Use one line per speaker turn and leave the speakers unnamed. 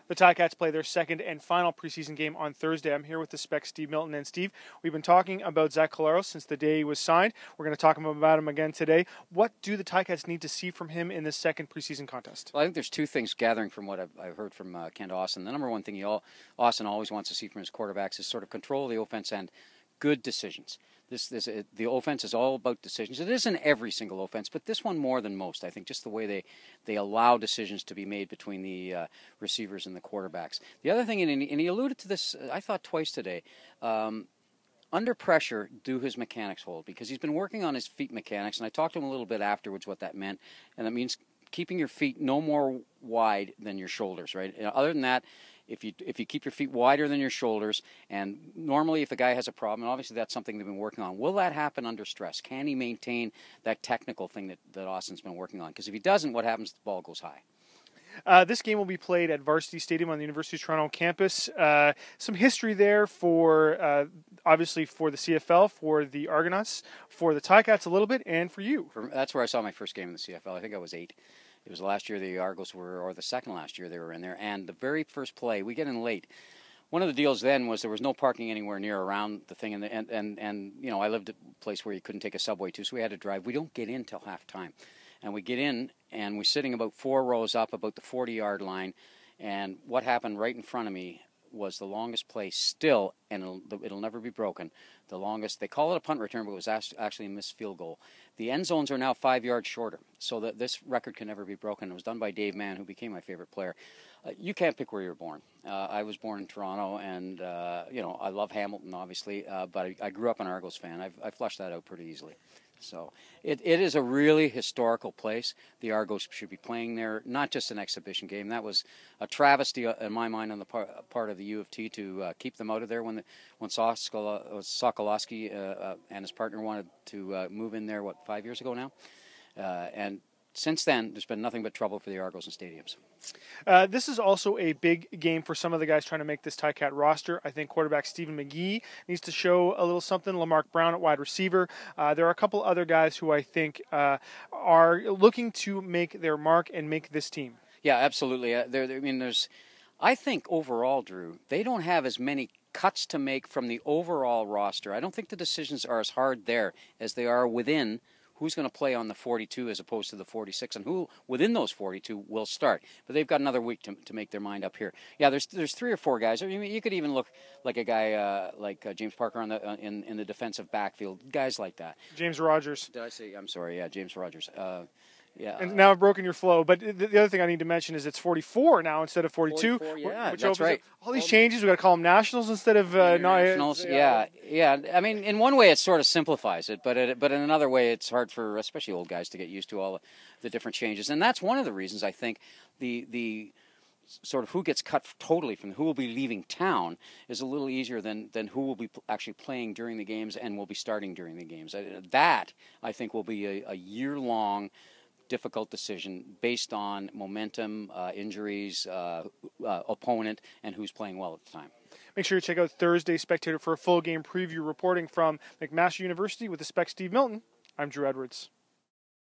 The Ticats play their second and final preseason game on Thursday. I'm here with the Spec Steve Milton. And Steve, we've been talking about Zach Collaros since the day he was signed. We're going to talk about him again today. What do the Ticats need to see from him in this second preseason contest?
Well, I think there's two things gathering from what I've heard from Kent Austin. The number one thing Austin always wants to see from his quarterbacks is sort of control of the offense and good decisions. The offense is all about decisions. It isn't every single offense, but this one more than most. I think just the way they allow decisions to be made between the receivers and the quarterbacks. The other thing, and he alluded to this, I thought twice today, under pressure, do his mechanics hold? Because he's been working on his feet mechanics, and I talked to him a little bit afterwards what that meant, and that means keeping your feet no more wide than your shoulders, right? Other than that, if you keep your feet wider than your shoulders, and normally if the guy has a problem, and obviously that's something they've been working on, will that happen under stress? Can he maintain that technical thing that Austin's been working on? Because if he doesn't, what happens? The ball goes high.
This game will be played at Varsity Stadium on the University of Toronto campus. Some history there for, obviously, for the CFL, for the Argonauts, for the Ticats a little bit, and for you.
That's where I saw my first game in the CFL. I think I was 8. It was the last year the Argos were, or the second last year they were in there. And the very first play, we get in late. One of the deals then was there was no parking anywhere near around the thing, and you know, I lived at a place where you couldn't take a subway to, so we had to drive. We don't get in till halftime. And we get in, and we're sitting about 4 rows up, about the 40-yard line, and what happened right in front of me was the longest play still, and it'll never be broken. The longest, they call it a punt return, but it was actually a missed field goal. The end zones are now 5 yards shorter, so that this record can never be broken. It was done by Dave Mann, who became my favorite player. You can't pick where you were born. I was born in Toronto, and you know, I love Hamilton, obviously, but I grew up an Argos fan. I flushed that out pretty easily. So it is a really historical place. The Argos should be playing there, not just an exhibition game. That was a travesty in my mind on the part of the U of T to keep them out of there when Sokolowski and his partner wanted to move in there, 5 years ago now? And since then, there's been nothing but trouble for the Argos in stadiums.
This is also a big game for some of the guys trying to make this Ticat roster. I think quarterback Stephen McGee needs to show a little something. Lamarck Brown at wide receiver. There are a couple other guys who I think are looking to make their mark and make this team.
Yeah, absolutely. I think overall, Drew, they don't have as many cuts to make from the overall roster. I don't think the decisions are as hard there as they are within who's going to play on the 42 as opposed to the 46, and who within those 42 will start. But they've got another week to make their mind up here. Yeah, there's 3 or 4 guys. I mean, you could even look like a guy like James Parker on the in the defensive backfield, guys like that.
James Rogers.
Did I say? I'm sorry. Yeah, James Rogers. Yeah.
And now I've broken your flow, but the other thing I need to mention is it's 44 now instead of 42.
44, yeah,
which
that's right.
All these changes, we've got to call them nationals instead of
nationals. Yeah. I mean, in one way, it sort of simplifies it, but in another way, it's hard for especially old guys to get used to all the different changes, and that's one of the reasons I think the sort of who gets cut totally from who will be leaving town is a little easier than who will be actually playing during the games and will be starting during the games. That I think will be a year-long difficult decision based on momentum, injuries, opponent, and who's playing well at the time.
Make sure you check out Thursday Spectator for a full game preview reporting from McMaster University with the Spec Steve Milton. I'm Drew Edwards.